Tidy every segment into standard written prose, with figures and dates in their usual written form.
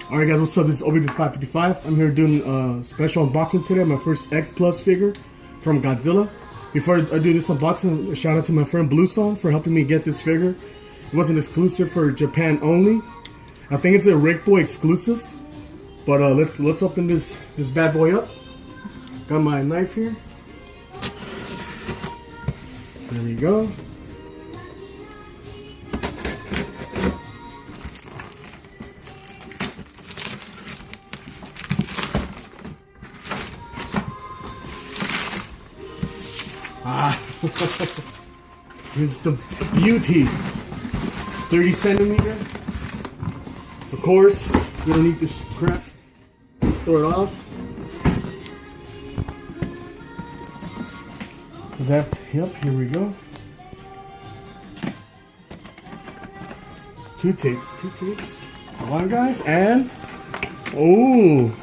Alright guys, what's up? This is OB555. I'm here doing a special unboxing today. My first X Plus figure from Godzilla. Before I do this unboxing, a shout out to my friend Blueson for helping me get this figure. It wasn't exclusive for Japan only. I think it's a Rick Boy exclusive. But let's open this bad boy up. Got my knife here. There we go. Here's the beauty. 30 centimeter. Of course, we don't need this crap. Let's throw it off. Yep, here we go. Two tapes. Come on, guys, and oh,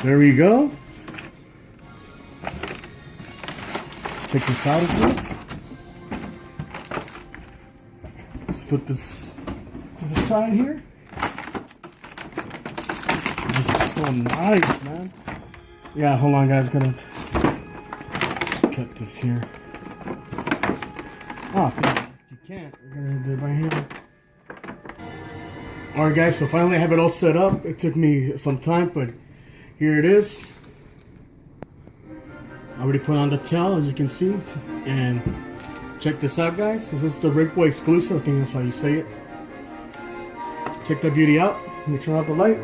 there we go. Take this out of this. Let's put this to the side here. This is so nice, man. Yeah, hold on, guys. Gotta cut this here. Oh, you can't. We're gonna do it by hand. Alright, guys. So finally, I have it all set up. It took me some time, but here it is. I already put on the tail, as you can see, and check this out, guys. This is the Rick Boy exclusive. I think that's how you say it. Check that beauty out. Let me turn off the light.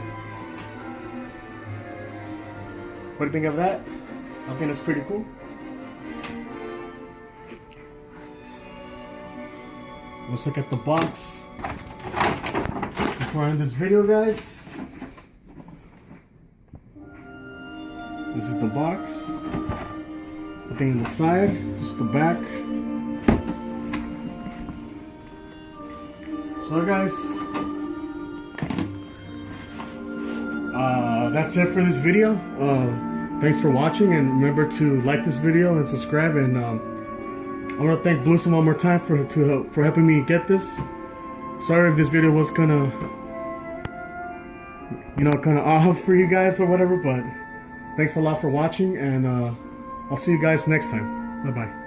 What do you think of that? I think that's pretty cool. Let's look at the box before I end this video, guys. This is the box. Nothing on the side, just the back. So guys, that's it for this video. Thanks for watching, and remember to like this video and subscribe. And I want to thank Blueson one more time for helping me get this. Sorry if this video was kind of off for you guys or whatever, but thanks a lot for watching, and I'll see you guys next time. Bye-bye.